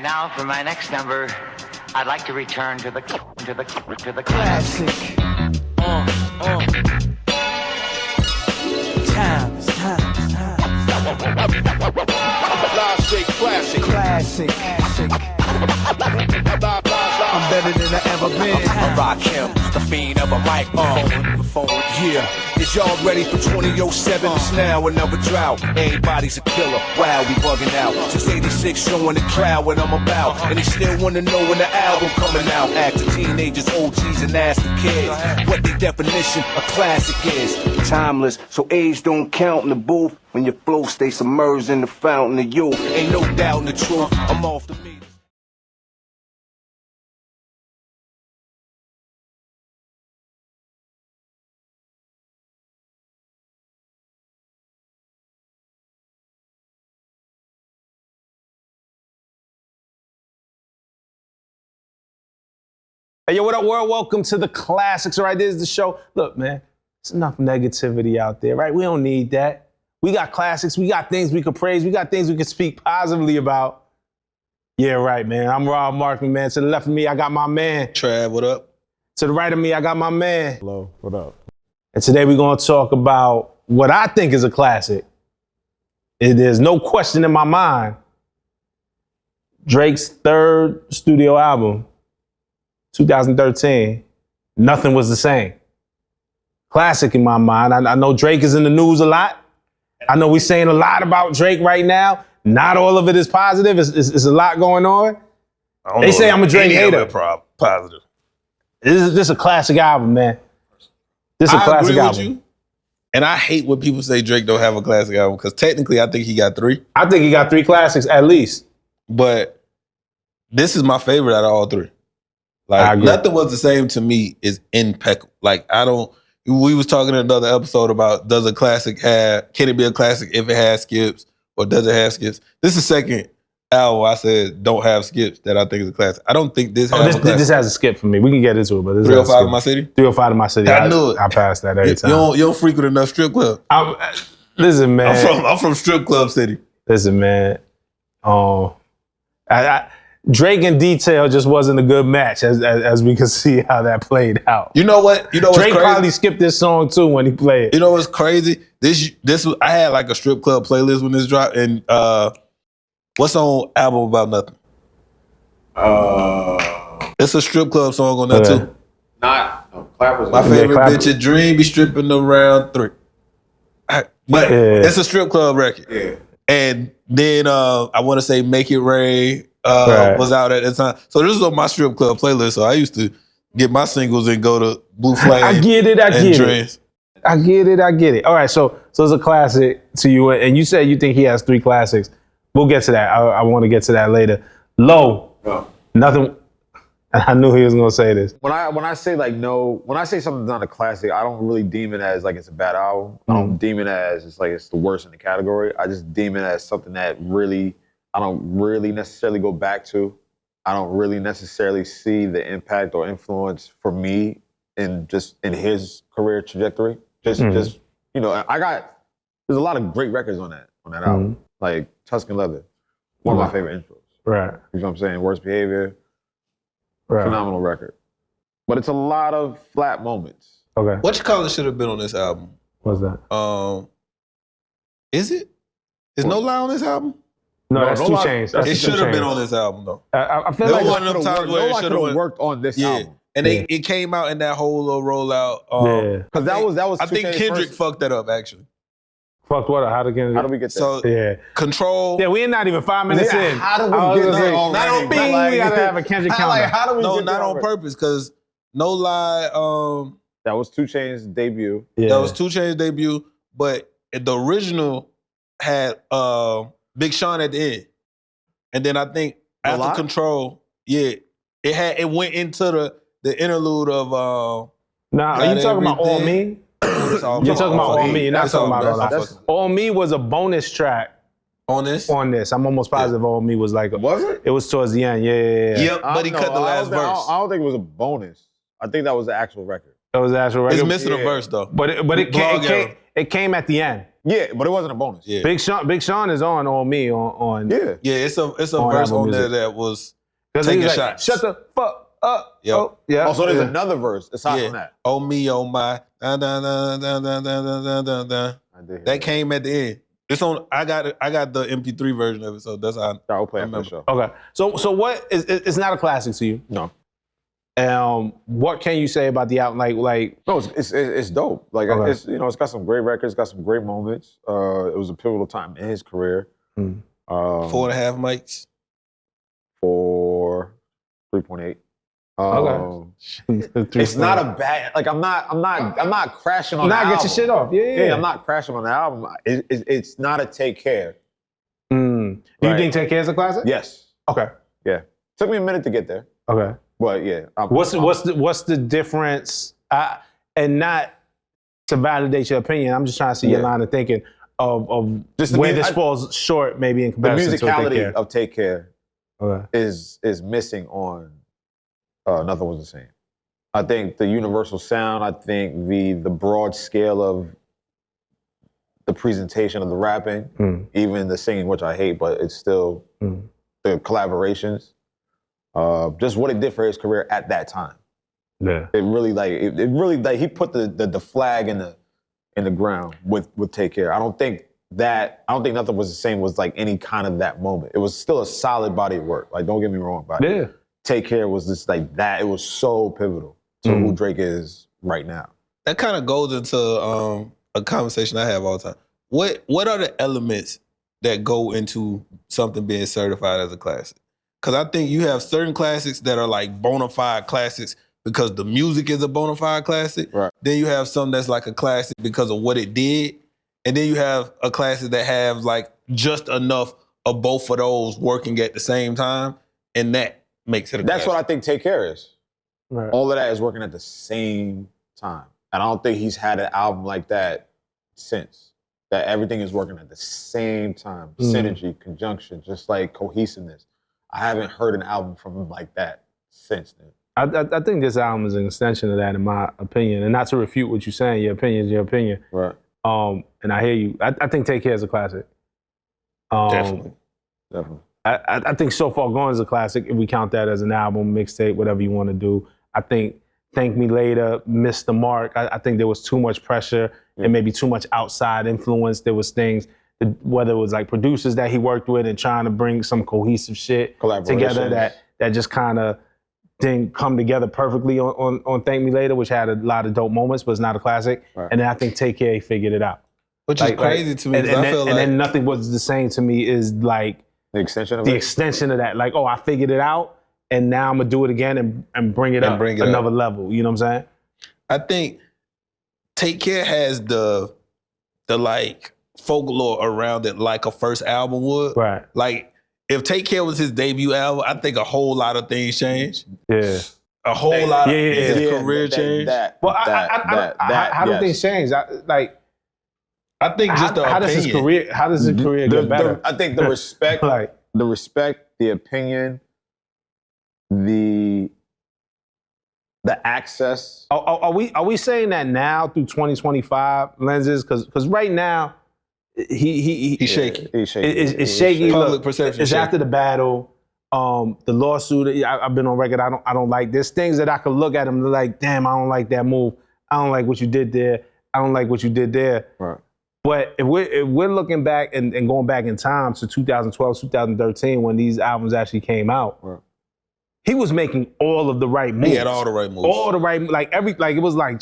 Now, for my next number, I'd like to return to the Classic. Times. Live straight classic. I'm better than I ever been. I rock him, the fiend of a microphone. Yeah, is y'all ready for 2007? It's now another drought. Everybody's a killer. Wow, we bugging out. Since 86, showing the crowd what I'm about. And they still wanna know when the album coming out. Acting teenagers, OGs, and asking kids what the definition of classic is. Timeless, so age don't count in the booth. When your flow stay submerged in the fountain of youth. Ain't no doubt in the truth, I'm off the meter. Hey, yo, what up, world? Welcome to the Classics, all right? This is the show. Look, man, there's enough negativity out there, right? We don't need that. We got classics. We got things we can praise. We got things we can speak positively about. Yeah, right, man. I'm Rob Markman, man. To the left of me, I got my man. Trav, what up? To the right of me, I got my man. Hello, what up? And today we're going to talk about what I think is a classic. There's no question in my mind. Drake's third studio album, 2013, Nothing Was the Same. Classic in my mind. I know Drake is in the news a lot. I know we're saying a lot about Drake right now. Not all of it is positive. It's a lot going on. They say I'm a Drake hater. Positive. This is a classic album, man. This is a I classic agree album. with you. And I hate when people say Drake don't have a classic album because technically I think he got 3. I think he got 3 classics at least. But this is my favorite out of all 3. I Like agree. Nothing Was the Same to me is impeccable. Like we was talking in another episode about can it be a classic if it has skips or does it have skips? This is the second album I said don't have skips that I think is a classic. I don't think this has a classic. This has a skip for me. We can get into it, but this 305 in My City? 305 in My City. I knew it. I passed that every time. You don't frequent enough strip clubs. Listen, man. I'm from strip club city. Listen, man. Drake and Detail just wasn't a good match, as we can see how that played out. You know what? Drake Drake probably skipped this song too when he played. You know what's crazy? This was I had like a strip club playlist when this dropped, and what's on album About Nothing? It's a strip club song on there too. Clappers. My favorite Clapper. bitch, a dream, be stripping around 3. But it's a strip club record. Yeah. And then I want to say Make It Rain was out at the time. So this was on my strip club playlist. So I used to get my singles and go to Blue Flame. I get it. I get it. All right, so it's a classic to you, and you said you think he has 3 classics. We'll get to that. I want to get to that later. Low, nothing. I knew he was gonna say this. When I say when I say something's not a classic, I don't really deem it as like it's a bad album. I don't deem it as it's the worst in the category. I just deem it as something that I don't really necessarily go back to. I don't really necessarily see the impact or influence for me in his career trajectory. Just there's a lot of great records on that album. Like Tuscan Leather, one of my favorite intros. Right. You know what I'm saying? Worst Behavior, Right. phenomenal record. But it's a lot of flat moments. Okay. What you call it should have been on this album? What's that? Is it? Is No Lie on this album? No, that's No 2 Lie- Chainz. It should have been on this album though. I feel There like was one of them times where it should have worked on this album. And it came out in that whole little rollout. Because that was I think 2 Chainz Kendrick first. fucked that up actually. fucked what up? How did we get there? So Yeah, we're not even 5 minutes in. How do I was we get gonna there say, already? Not on Bing, Like, we gotta have a Kendrick counter. how do we No, get not there on already? purpose, because No Lie, That was 2 Chainz debut. Yeah. that was 2 Chainz debut, but the original had Big Sean at the end. And then I think No after Lie? Control, it went into the interlude of Nah, are you talking about All Me? You're talking about All Me. You're not talking about All That. All Me was a bonus track on this. I'm almost positive All Me was like Was it? It was towards the end. Yeah. Yep, but he cut the last verse. I don't think it was a bonus. I think that was the actual record. It was actual It's regular. missing a verse though. But it came at the end. Yeah, but it wasn't a bonus. Yeah. Big Sean is on me on Yeah. Yeah, it's a verse Apple on there Music. that was 'cause he taking was like, shots. shut the fuck up. Yep. Oh, yeah. Also, there's yeah. another verse aside yeah. from that. Oh me, oh my. Dun, dun, dun, dun, dun, dun, dun, dun, dun. I did hear That came at the end. It's on. I got the MP3 version of it, so that's how. I will play it for remember. sure. Okay. So what is it's not a classic to you? No. What can you say about the album? Like No, it's dope. Like Okay. it's got some great records, got some great moments. It was a pivotal time in his career. Hmm. 4.5 mics. For 3.8. Okay. It's not a bad. Like I'm not crashing on. Not the get album. your shit off. Yeah. I'm not crashing on the album. It's not a Take Care. Do you Right. think Take Care is a classic? Yes. Okay. Yeah. Took me a minute to get there, Okay. but yeah. What's the difference? And not to validate your opinion. I'm just trying to see your Yeah. line of thinking of Just the where mu- this I- falls short, maybe in the comparison to Take musicality Care. of Take Care Okay. is missing on Nothing Was the Same. I think the universal sound, I think the broad scale of the presentation of the rapping, even the singing, which I hate, but it's still the collaborations, just what it did for his career at that time. Yeah. It really he put the flag in the ground with Take Care. I don't think Nothing Was the Same was like any kind of that moment. It was still a solid body of work. Like, don't get me wrong, but Yeah. Take Care was just like that. It was so pivotal to who Drake is right now. That kind of goes into a conversation I have all the time. What are the elements that go into something being certified as a classic? Because I think you have certain classics that are like bona fide classics because the music is a bona fide classic. Right. Then you have some that's like a classic because of what it did. And then you have a classic that have like just enough of both of those working at the same time. And that makes it a That's classic. what I think Take Care is. Right. All of that is working at the same time. And I don't think he's had an album like that since. That everything is working at the same time. Synergy, conjunction, just like cohesiveness. I haven't heard an album from him like that since then. I think this album is an extension of that, in my opinion. And not to refute what you're saying, your opinion is your opinion. Right. And I hear you. I think Take Care is a classic. Definitely. I think So Far Gone is a classic, if we count that as an album, mixtape, whatever you want to do. I think Thank Me Later missed the mark. I think there was too much pressure and maybe too much outside influence. There was things, whether it was like producers that he worked with and trying to bring some cohesive shit together that just kind of didn't come together perfectly on Thank Me Later, which had a lot of dope moments, but it's not a classic. Right. And then I think Take Care, he figured it out. Which is crazy to me. And, 'cause I feel and like then Nothing Was the Same to me is like The extension of the it? extension of that. Like, oh, I figured it out, and now I'm gonna do it again and bring it up another level. You know what I'm saying? I think Take Care has the like folklore around it like a first album would. Right. Like if Take Care was his debut album, I think a whole lot of things changed. Yeah. A whole lot of his Yeah, career changed. Well, how do things change? I think just the how opinion. does his career get better? I think the respect, Like, the opinion, the access. are we saying that now through 2025 lenses? Because right now He's shaky. He's shaky. it's shaky. Public Look, perception it's shaky. after the battle. The lawsuit. I've been on record. I don't like. There's things that I could look at him like, damn, I don't like that move. I don't like what you did there. I don't like what you did there. Right. But if we're looking back and going back in time to 2012, 2013, when these albums actually came out, Right. he was making all of the right moves. He had all the right moves. All the right, it was like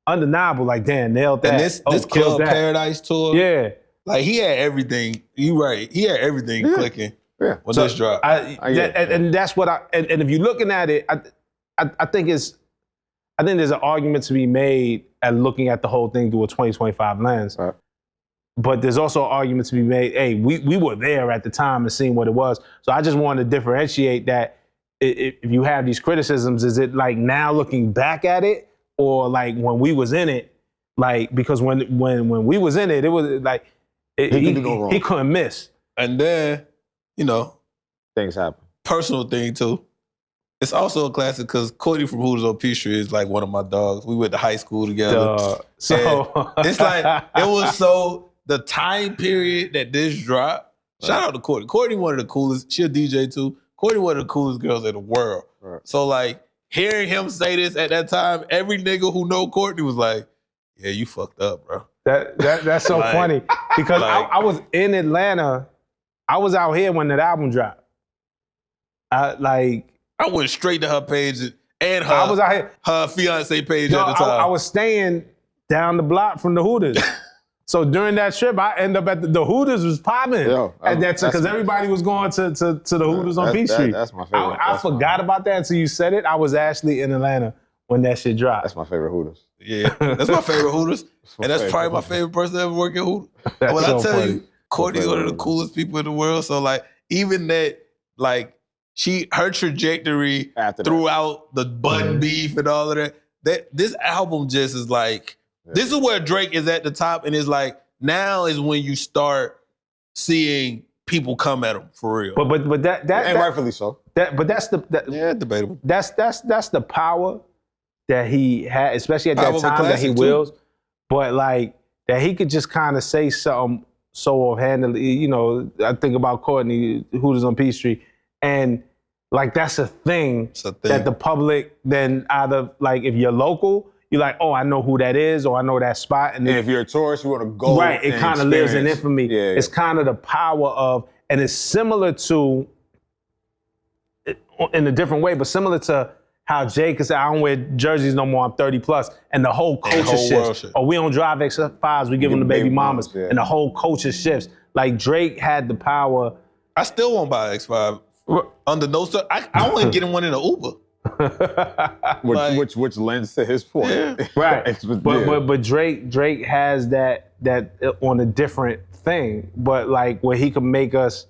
undeniable. Like, damn, nailed that. And this killed Club that. Paradise tour, Yeah. like he had everything. You right. He had everything clicking Yeah. when this dropped. And that's what and if you're looking at it, I think there's an argument to be made at looking at the whole thing through a 2025 lens. Right. But there's also an argument to be made, hey, we were there at the time and seeing what it was. So I just wanted to differentiate that if you have these criticisms, is it like now looking back at it, or like when we was in it? Like, because when we was in it, it was like he couldn't miss. And then, Things happen. personal thing too. It's also a classic because Courtney from Hooters on Peachtree is like one of my dogs. We went to high school together. So It's like, it was so, the time period that this dropped, shout out to Courtney. Courtney one of the coolest, she a DJ too. Courtney one of the coolest girls in the world. Right. So like, hearing him say this at that time, every nigga who know Courtney was like, yeah, you fucked up, bro. That's so Like- funny because like- I was in Atlanta. I was out here when that album dropped. I went straight to her page and her, I was out here. her fiance page No, at the time. I was staying down the block from the Hooters. So during that trip, I ended up at the Hooters was popping Yo, at that time that's- because everybody was going to the Hooters on Peachtree. That's my favorite. I forgot about that until you said it. I was actually in Atlanta when that shit dropped. That's my favorite Hooters. Yeah, that's my favorite Hooters. my And that's favorite probably my Hooters. favorite person to ever work at Hooters. That's When so I tell funny. you, Courtney's one of the coolest people in the world. So like, even that, like, her trajectory After that. throughout the Bun beef and all of that, this album just is like, this is where Drake is at the top, and it's like, now is when you start seeing people come at him for real. But that And rightfully so. that's Yeah, debatable. that's the power that he had, especially at Power that of a time that he classic, too. wills. But like that he could just kind of say something so offhandedly. You know, I think about Courtney Hooters on Peachtree, and like that's a thing It's a thing. that the public then either like if you're local, you're like, oh, I know who that is, or I know that spot, and And if you're a tourist, you want to go. right, it and kind of lives in experience. infamy. Yeah, It's kind of the power of, and it's similar to, in a different way, but similar to how Jay could say, I don't wear jerseys no more, I'm 30 plus, and the whole culture whole world shifts. shifts. Or we don't drive X5s, we give them to baby mamas, yeah. and the whole culture shifts. Like Drake had the power. I still won't buy an X5 under no stuff. I wouldn't get in one in an Uber. Which lends to his point. Yeah. Right. Yeah. But Drake has that on a different thing, but like where he could make us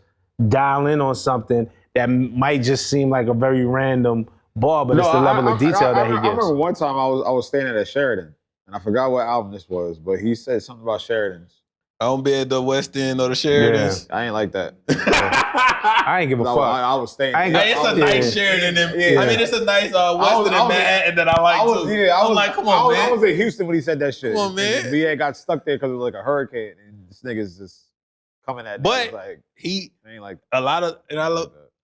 dial in on something that might just seem like a very random bar, but it's the level of detail that he I gives. remember one time I was staying at a Sheridan, and I forgot what album this was, but he said something about Sheridans. I don't be at the West End or the Sheridans. I ain't like that. I ain't give a fuck. I was staying. I ain't there. got- It's a Yeah. nice Sheridan. Yeah. I mean, it's a nice I Western was- in Manhattan that I like too. I'm like, come on, man. I was in Houston when he said that shit. Come on, man. And VA got stuck there because it was like a hurricane, and this nigga's just coming at. But me. Like, he, I ain't like a lot of, and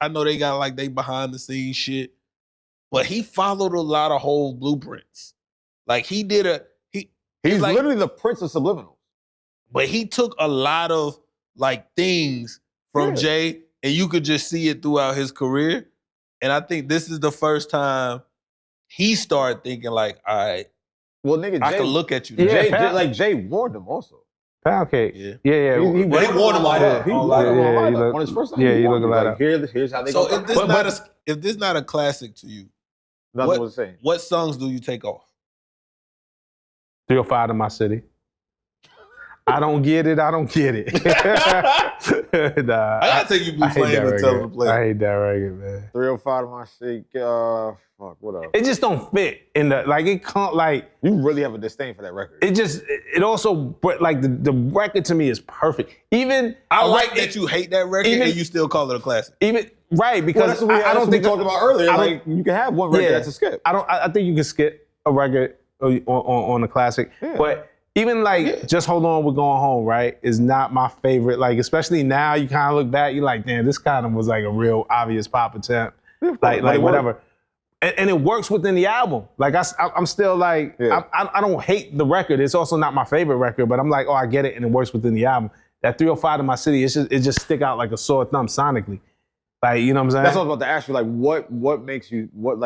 I know they got like they behind the scenes shit, but he followed a lot of whole blueprints. Like he did He's like- literally the prince of subliminals. but he took a lot of like things from Yeah. Jay, and you could just see it throughout his career. And I think this is the first time he started thinking like, all right, Well, nigga, I Jay, can look at you. Yeah, now. Jay, like Jay warned him also. Pound cake. Yeah. Yeah. He Well, they warned him like all that. that. He All warned that. him Yeah, all he that. look- On his first time, yeah, he he warned look a him, lot like, here's how they So go. if this not a classic to you, Nothing what- was saying. what songs do you take off? 305 to my city. I don't get it. Nah, I gotta take you Blue I hate Flame that and tell them to record. play. I hate that record, man. 305 to my shit. Fuck, what else? It just don't fit in the like. It can't like. You really have a disdain for that record. It also, but like the record to me is perfect. Even I like that you hate that record even- and you still call it a classic. even right Well, because that's what I don't think we talked about earlier. I don't- Like, you can have one record Yeah. that's a skip. I think you can skip a record on a classic, Yeah. but even like Just Hold On, We're Going Home, right, is not my favorite. Like, especially now, you kind of look back, you're like, damn, this kind of was like a real obvious pop attempt. But Like it whatever. And it works within the album. Like, I'm still like, Yeah. I don't hate the record. It's also not my favorite record, but I'm like, oh, I get it, and it works within the album. That 305 to my city, it just stick out like a sore thumb sonically. Like, you know what I'm saying? That's what I was about to ask you. Like, what makes you what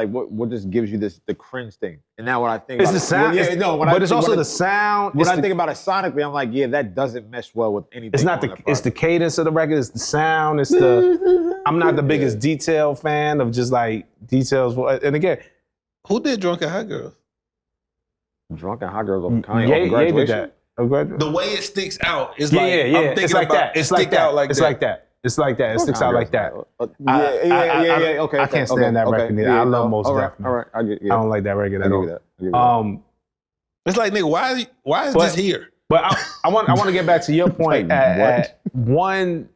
just gives you the cringe thing? And now when I think It's about the sound, yeah, no, when but it's think- also when the sound. When it's I the- think about it sonically, I'm like, yeah, that doesn't mesh well with anything. It's not on the that it's the project. cadence of the record. It's the sound. It's the. I'm not the biggest detail fan of just like details. And again, Who did Drunk and Hot Girls? Drunk and Hot Girls on Kanye Ye on did Graduation. that. Oh, Graduation. The way it sticks out is Yeah, like, yeah. I'm thinking It's like about that. it It's like stick that. out like It's that. like that. It's like that. It sticks out like that. Yeah. Okay. I can't stand that record neither. I love Most All right. Definitely. All right. I get. I don't like that record I at give all. you that. I give you that. It's like, nigga, why is But- this here? But I want to get back to your point Like, at one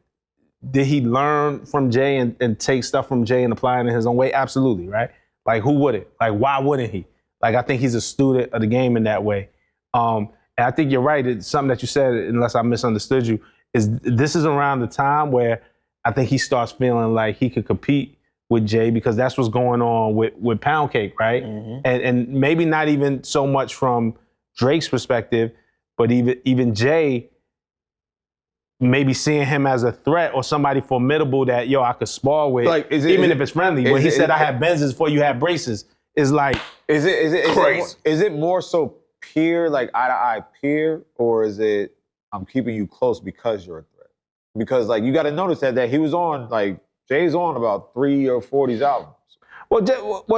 did he learn from Jay and take stuff from Jay and apply it in his own way? Absolutely, right? Like, who wouldn't? Like, why wouldn't he? Like, I think he's a student of the game in that way. And I think you're right. It's something that you said, unless I misunderstood you, is this is around the time where I think he starts feeling like he could compete with Jay, because that's what's going on with Pound Cake, right? And maybe not even so much from Drake's perspective, but even Jay maybe seeing him as a threat or somebody formidable that, I could spar with, Like, even if it's friendly. When he said, I had Benzes before you had braces, it's like, Is it crazy. is it more so peer, like eye-to-eye peer, or is it I'm keeping you close because you're a threat? Because like you got to notice that he was on, like Jay's on about 3 or 4 of these albums. Well,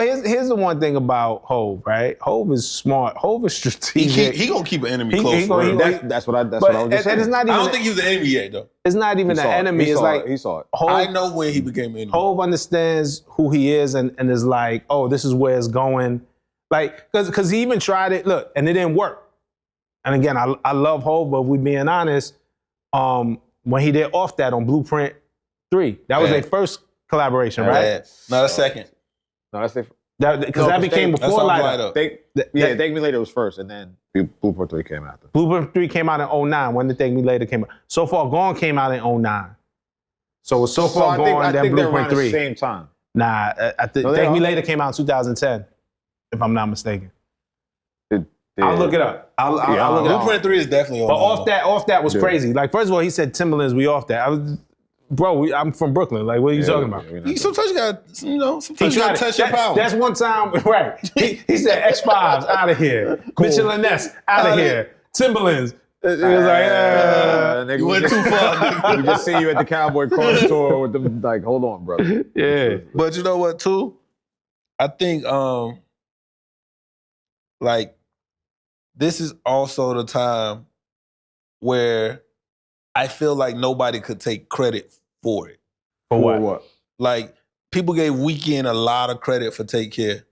here's the one thing about Hov, right? Hov is smart. Hov is strategic. He gonna keep an enemy close. For real. That's what I was just saying. And it's not even, I don't think he was an enemy yet, though. it's not even an enemy. It's like he saw it. I know when he became an enemy. Hov understands who he is and is like, oh, this is where it's going. Like, because he even tried it, look, and it didn't work. And again, I love Hov, but if we being honest, when he did Off That on Blueprint 3, that was their first collaboration, right? Not a second. No, that's it. Because that became before Light Up. Thank Me Later was first, and then Blueprint 3 came after. Blueprint 3 came out in 2009. When the Thank Me Later came out. So Far Gone came out in 2009. So it's So Far Gone, then Blueprint 3. At the same time. Nah, Thank Me Later came out in 2010, if I'm not mistaken. I'll look it up. I'll look it up. Blueprint 3 is definitely on. But Off That was crazy. Like, first of all, he said Timberlands, we off that. I'm from Brooklyn. Like, what are you talking about? Sometimes you gotta touch your power. That's one time, right? He said X5's out of here. Mitchell and Ness out of here. Timberlands. It was like, you went too far. We just see you at the Cowboy Corner store with them. Like, hold on, brother. Yeah. But you know what, too? I think, like, this is also the time where I feel like nobody could take credit for it. For what? Like, people gave Weeknd a lot of credit for Take Care.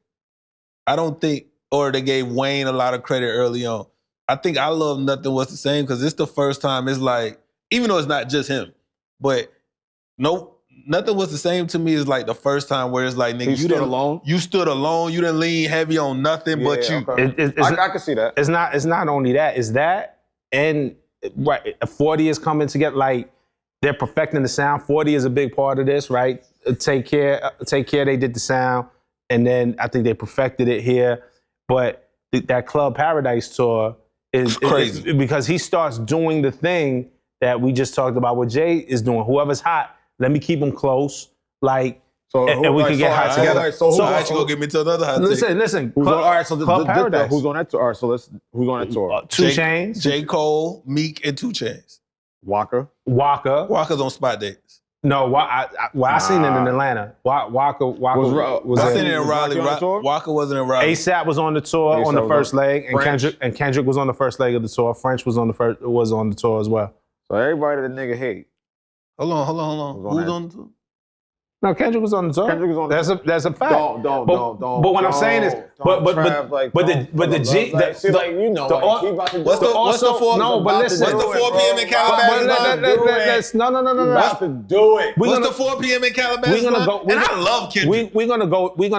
I don't think, or they gave Wayne a lot of credit early on. I think I Love Nothing Was the Same because it's the first time it's like, even though it's not just him, but Nothing Was the Same to me is like the first time where it's like, nigga, you stood alone. You stood alone. You didn't lean heavy on nothing but you. Okay. I can see that. It's not only that. It's that, and right, 40 is coming together. Like, they're perfecting the sound. 40 is a big part of this, right? Take Care. They did the sound, and then I think they perfected it here. But that Club Paradise tour is crazy because he starts doing the thing that we just talked about. What Jay is doing. Whoever's hot, let me keep them close. Like, and we can get hot together. So I actually go get me to another hot take. Listen. All right, so Club Paradise. Who's on that tour? All right, so who's on that tour? 2 Chainz, J. Cole, Meek, and 2 Chainz. Waka. Walker's on spot dates. No, I seen it in Atlanta. Waka was I seen it in Raleigh. Walker wasn't in Raleigh. ASAP was on the tour on the first leg, and Kendrick was on the first leg of the tour. French was on the tour as well. So everybody that nigga hate. Hold on. Who's on the tour? No, Kendrick was on the tour. Kendrick was on the tour. That's a fact. Don't. But what I'm saying is, but the G, what's the 4 p.m. in Calabasas? No. About to do it. What's the 4 p.m. in Calabasas? And I love Kendrick. We're gonna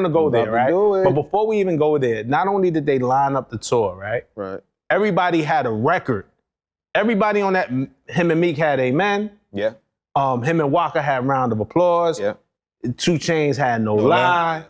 go there, right? But before we even go there, not only did they line up the tour, right? Right. Everybody had a record. Everybody on that, him and Meek had Amen. Yeah. Him and Walker had Round of Applause. Yeah. 2 Chainz had No Lie.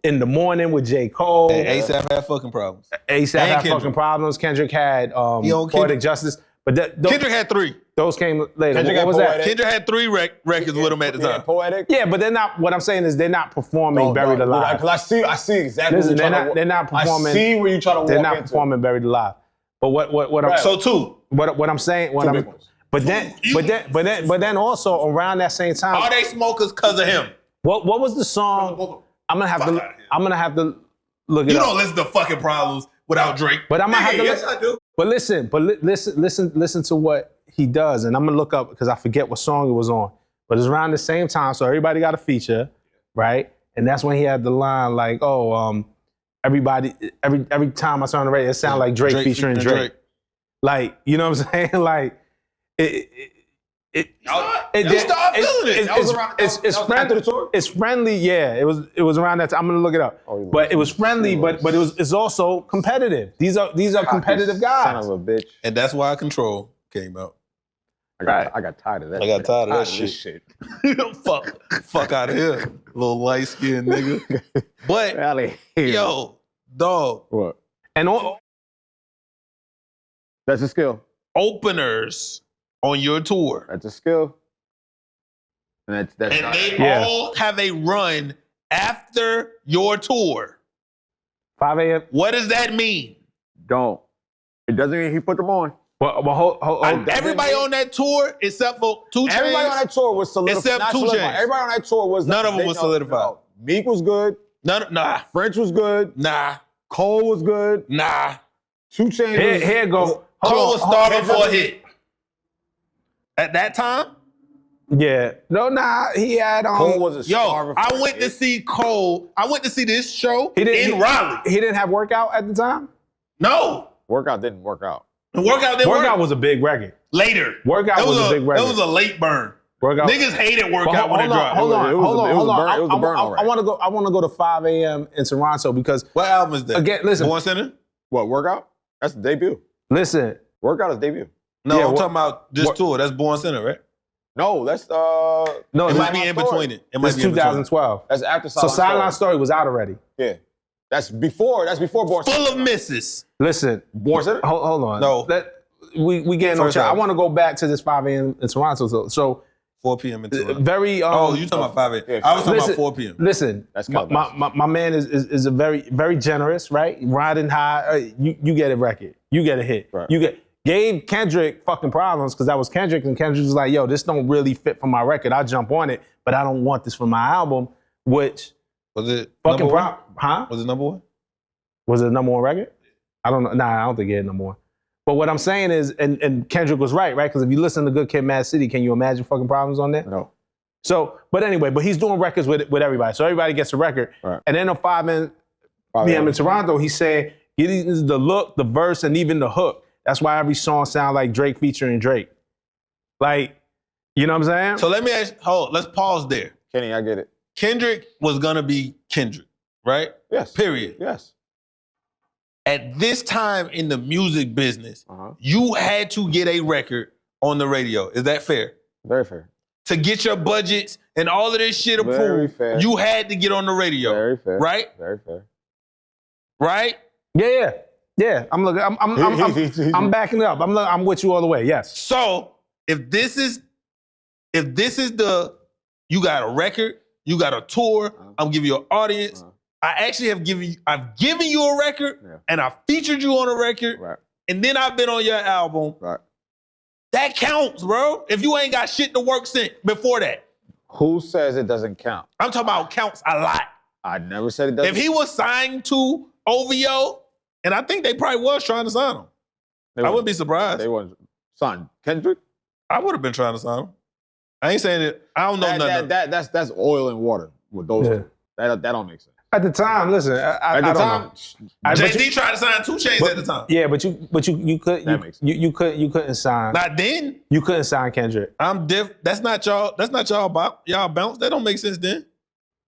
In the Morning with J. Cole. And ASAP had fucking problems. ASAP had fucking problems. Kendrick had Poetic Justice. But Kendrick had 3. Those came later. Kendrick what was that? Kendrick had 3 records with him at the time. Poetic. Yeah, but they're not. What I'm saying is they're not performing Buried Alive. Because I see exactly. Listen, they're not performing. I see where you trying to walk into. They're not performing Buried Alive. But what I'm so 2. What I'm saying. But then also around that same time. Are they smokers because of him? What was the song? I'm gonna have to look it up. You don't listen to fucking Problems without Drake. But I'm gonna have to. Yes, I do. But listen to what he does, and I'm gonna look up because I forget what song it was on. But it's around the same time, so everybody got a feature, right? And that's when he had the line like, "Oh, everybody, every time I turn on the radio, it sounds like Drake featuring Drake." Like, you know what I'm saying? Like, It You start feeling it. That was around- that was after the tour? It's friendly, yeah. It was around that time. I'm gonna look it up. But it was friendly, but it's also competitive. These are competitive guys. Son of a bitch. And that's why Control came out. I got tired of that. I got tired of that this shit. fuck out of here, little light skinned nigga. But yo, dog, What? And That's a skill. openers on your tour, That's a skill. And that's and not, they all have a run after your tour. 5 a.m. What does that mean? don't. It doesn't mean he put them on. Well, hold. Everybody on that tour, except for 2 Chainz. Everybody on that tour was solidified. Except not 2 solidified. Chainz. Everybody on that tour was None of them was solidified. Meek was good. Nah, French was good. nah, Cole was good. nah. 2 Chainz. Here go. Cole was starving for a hit. At that time, Yeah. No, nah. He had Cole was a yo, starver. I for a went to hit. see Cole. I went to see this show He didn't- in Raleigh. He didn't have Workout at the time. No, Workout didn't work out. the workout didn't Workout work. was a big record. Later. Workout It was a big record. It was a late burn. Workout. Niggas hated But workout when it dropped. Hold on. It was a burn. It was a burn, all right. I want to go to 5 a.m. in Toronto because What album is that? Again, listen. Born Center? What, Workout? That's the debut. listen. Workout is debut. No, Yeah, I'm what- talking about this what- tour. That's Born Center, right? No, that's No, It it's might be in between it. It might It's be in between. 2012. That's after So Silent Sideline Story was out already. Yeah. That's before Born Full Center. of misses. Listen. Born Center? Hold on. No. We getting on First track. I album. want to go back to this 5 a.m. in Toronto. So 4 p.m. in Toronto. very. Oh, you talking about 5 a.m. Yeah, I was talking listen, about 4 p.m. Listen, That's my Calabasas. my man is a very generous, right? Riding high. You get a record. You get a hit. Right. You gave Kendrick fucking problems because that was Kendrick, and Kendrick was like, yo, this don't really fit for my record. I'll jump on it, but I don't want this for my album, which Was it fucking number one? huh? Was it number one? Was it the number one record? I don't know. Nah, I don't think it had number one. But what I'm saying is, and Kendrick was right? Because if you listen to Good Kid, Mad City, can you imagine fucking problems on there? No. So, but anyway, but he's doing records with everybody. So everybody gets a record. Right. And then on 5 p.m. in Toronto, he's saying, get the look, the verse, and even the hook. That's why every song sounds like Drake featuring Drake. Like, you know what I'm saying? So let me ask, let's pause there. Kenny, I get it. Kendrick was gonna be Kendrick, right? Yes. Period. Yes. At this time in the music business, Uh-huh. you had to get a record on the radio. Is that fair? Very fair. To get your budgets and all of this shit Very approved, fair. you had to get on the radio. Very fair. Right? Very fair. Right? Yeah. I'm looking. I'm backing it up. I'm with you all the way. Yes. So if this is the, you got a record, you got a tour, I'm giving you an audience. I've given you a record and I featured you on a record, Right. and then I've been on your album. Right. That counts, bro. If you ain't got shit to work since before that. Who says it doesn't count? I'm talking about counts a lot. I never said it doesn't. If he was signed to OVO, and I think they probably was trying to sign him. They I wasn't- wouldn't be surprised. They wasn't. Son, Kendrick? I would have been trying to sign him. I ain't saying it. I don't know nothing. That's oil and water with those Yeah. two. That don't make sense. At the time, listen. I At the don't time, know. Jay-Z tried to sign 2 Chainz at the time. Yeah, but you couldn't sign. Not then. You couldn't sign Kendrick. I'm diff. That's not y'all y'all bounce. That don't make sense then.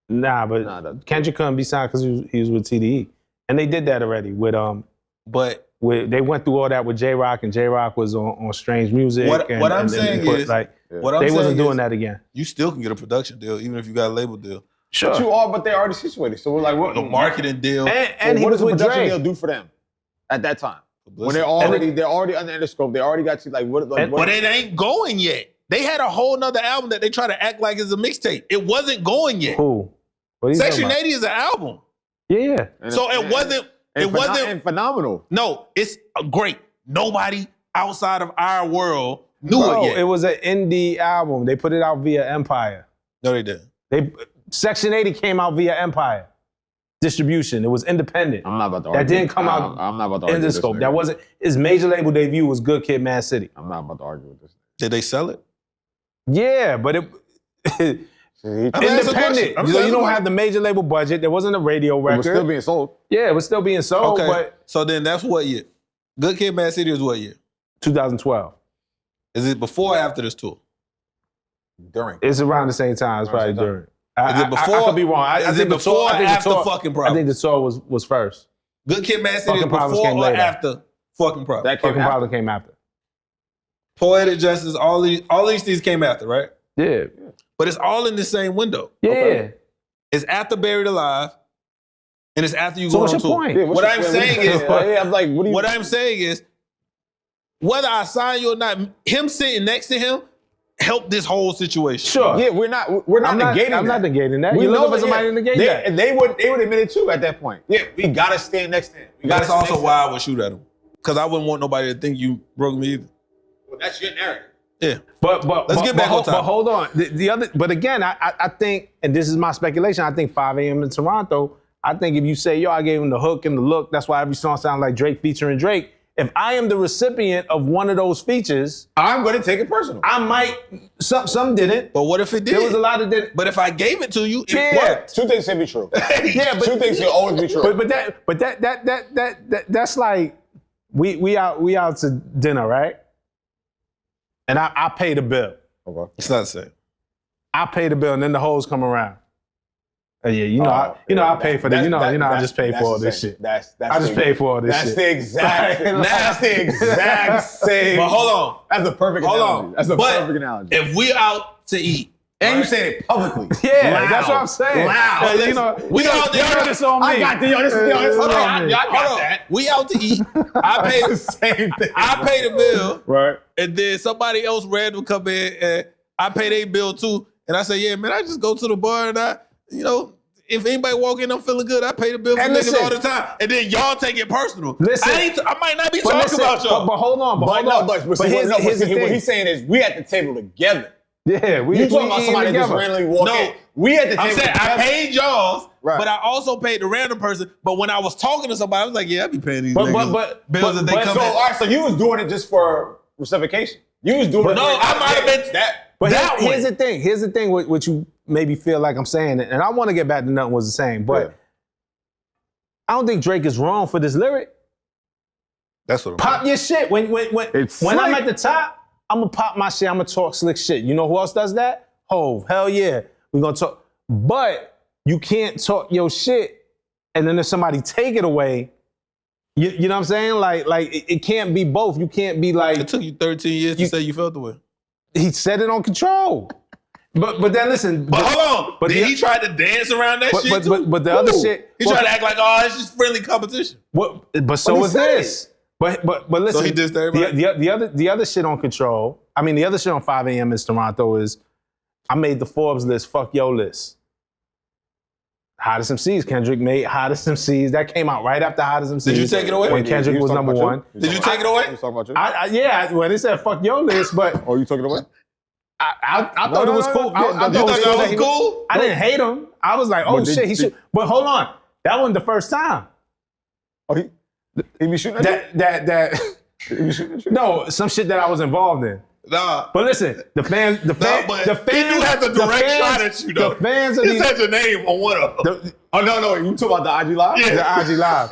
Nah, but Kendrick couldn't be signed because he was with TDE, and they did that already with But they went through all that with J Rock, and J Rock was on Strange Music. What I'm and saying they is, like what I'm they saying wasn't doing is, that again. you still can get a production deal even if you got a label deal. Sure. but they're already situated. So we're like, what? A marketing deal. And he what was does a with production Drake. deal do for them at that time? When Publicity. they're already under the scope. They already got you. Like what? Like, But it ain't going yet. They had a whole nother album that they try to act like is a mixtape. It wasn't going yet. Who? What are you Section talking 80 is an album. about? Yeah. So it wasn't. It wasn't. and phenomenal. No, it's great. Nobody outside of our world knew Bro, it yet. it was an indie album. They put it out via Empire. No, they didn't. Section 80 came out via Empire distribution. It was independent. I'm not about to That argue. didn't come out I'm not about to argue in with the this scope. nigga. That wasn't his major label debut was Good Kid, Mad City. I'm not about to argue with this. Did they sell it? Yeah, but it I'm asking a question. independent. I'm So asking you a don't question. have the major label budget. There wasn't a radio It record. was still being sold. Yeah, it was still being sold, Okay. but So then that's what year? Good Kid, Mad City is what year? 2012. Is it before or after this tour? During. It's around the same time. It's probably during. Is it before? I could be wrong. Is it before or after fucking problems? I think the tour was first. Good Kid, Mad City is Fucking Problems before came or later. after fucking problems? That came Fucking after. Problem came after. Poetic Justice, all these things came after, right? Yeah. But it's all in the same window. Yeah. Okay. It's after Buried Alive, and it's after you So go what's on your tour. point? Yeah, what's What your- I'm yeah, saying what you- is, yeah, I'm like, what do you? what I'm saying is, whether I sign you or not, him sitting next to him helped this whole situation. Sure. Yeah, we're not negating I'm that. not negating that. We You're know looking for that, somebody to negate they, that. And they would admit it too at that point. Yeah, we gotta stand next to him. We That's gotta also stand why next I would shoot at him. Because I wouldn't want nobody to think you broke me either. to him. Well, that's your narrative. Yeah. But Let's get back on topic. But hold on. The other, but again, I think, and this is my speculation. I think 5 a.m. in Toronto. I think if you say, yo, I gave him the hook and the look, that's why every song sounds like Drake featuring Drake. If I am the recipient of one of those features, I'm gonna take it personal. I might. Some didn't. But what if it did? There was a lot of didn't. But if I gave it to you, it Yeah. worked. Two things can be true. Yeah, but Two things can always be true. But that's like we out to dinner, right? And I pay the bill. Okay. It's not the same. I pay the bill, and then the hoes come around. Yeah, I pay for this. I just pay for all this shit. I just pay for all this shit. That's the exact. That's the exact same. But hold on. That's the perfect Hold analogy. on. That's the But perfect analogy. If we out to eat, And you saying it publicly. Yeah, Loud. that's what I'm saying. Loud. Yeah, we out there. Yo, this on me. I got the yo. This is Hold on. I got Hold on. that. We out to eat. I pay That's the same thing. I pay the bill, Right. and then somebody else random come in and I pay their bill too. And I say, yeah, man, I just go to the bar and if anybody walk in, I'm feeling good. I pay the bill for And niggas listen. all the time. And then y'all take it personal. Listen. I might not be But talking listen, about y'all. But hold on. But here's the thing. what he's saying is we at the table together. Yeah, we You talking about eating somebody just together. randomly walk No. in. We at the table I'm saying I together. paid y'all's, Right. but I also paid the random person. But when I was talking to somebody, I was like, yeah, I be paying these But- niggas but- bills but- that they but- come So in. all right, so you was doing it just for reciprocation. You was doing it. No, I might have been that. But that here's one. the thing. Here's the thing. What you maybe feel like I'm saying, and I want to get back to nothing was the same, but Yeah. I don't think Drake is wrong for this lyric. That's what I'm Pop your shit. When It's I'm slick. at the top, I'm gonna pop my shit. I'm gonna talk slick shit. You know who else does that? Hove. Hell yeah. We gonna talk. But you can't talk your shit, and then if somebody take it away, you know what I'm saying? Like it can't be both. You can't be like It took you 13 years to say you felt the way. he said it on Control. But then listen. But hold on. But Did the- he try to dance around that But, shit but, too? but the other shit. He tried to act like, oh, it's just friendly competition. But so he is said this. But listen. So he dissed everybody? The other shit on Control. I mean, the other shit on 5 a.m. in Toronto is I made the Forbes list. Fuck your list. Hottest MCs. Kendrick made Hottest MCs. That came out right after Hottest MCs. Did you take it away? When Kendrick was number one. Did you take it away? You talking about you? Yeah, when they said fuck your list, but Oh, you took it away? I thought it was no, cool. no. I You thought You it thought that that was he cool? I didn't hate him. I was like, oh But did- shit, he should. But hold on, that wasn't the first time. Oh, he be shooting at That you? He be shooting at you? no, some shit that I was involved in. Nah. But listen, the fans, but he do have the direct shot at you, though. The fans of He these, said your name on one of them. Oh, no. You talking about the IG Live? Yeah. the IG Live.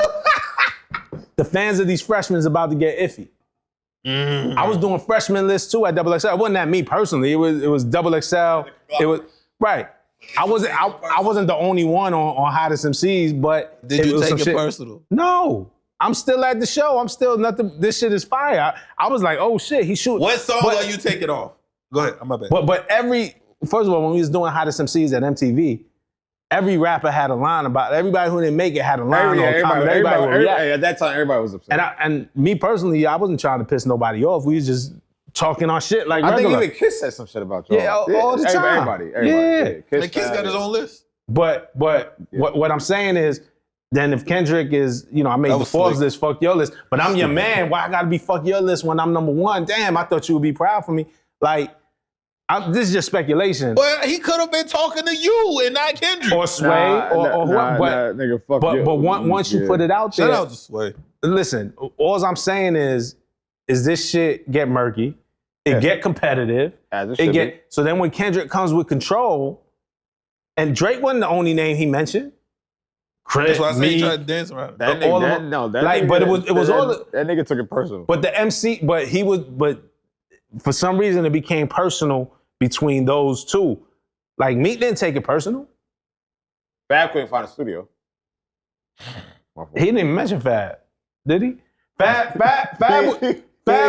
The fans of these freshmen is about to get iffy. I was doing freshman lists too at XXL. It wasn't that me personally. It was XXL. It was right. I wasn't the only one on Hottest MCs, but Did you was take some it shit. personal? No. I'm still at the show. I'm still nothing. This shit is fire. I was like, oh shit, he shoot. What song But- are you taking off? Go ahead. I'm my bad. But first of all, when we was doing Hottest MCs at MTV, every rapper had a line about everybody who didn't make it had a line on comment. Everybody would react. At that time, everybody was upset. And me personally, I wasn't trying to piss nobody off. We was just talking our shit like I think regular. even Kiss said some shit about y'all. Yeah, all the time. Everybody. Yeah. Kiss got his own list. But what I'm saying is, then if Kendrick is, I made That the was Forbes slick. list, fuck your list. But I'm your man. Why I gotta be fuck your list when I'm number one? Damn, I thought you would be proud for me. Like, this is just speculation. But he could have been talking to you and not Kendrick. Or Sway, or whoever. nigga, fuck you. But once you put it out there, Shout out to Sway. listen, all I'm saying is this shit get murky. It get competitive. As it should be. So then when Kendrick comes with Control, and Drake wasn't the only name he mentioned. Chris, That's why I say he me, tried to dance around it. That all nigga, of them- no, that like, nigga, but it was all the- that nigga took it personal. but the MC, but for some reason it became personal between those two. Like, Meek didn't take it personal. Fab couldn't find a studio. He didn't even mention Fab, did he? Fab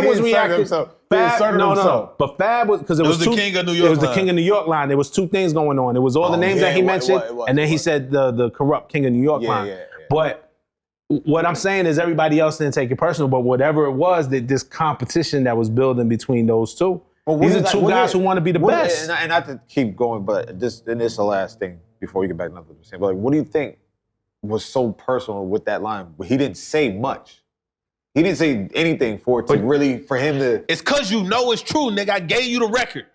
was reacting. No. But Fab was, because it was the King of New York. It was the line. King of New York line. There was two things going on. It was all the names that he mentioned, and then he said the corrupt King of New York line. But what I'm saying is everybody else didn't take it personal, but whatever it was, that this competition that was building between those two. These are two guys who want to be the best. And not to keep going, but this is the last thing before we get back to nothing. But like, what do you think was so personal with that line? But he didn't say much. He didn't say anything for him to. It's because you know it's true, nigga. I gave you the record.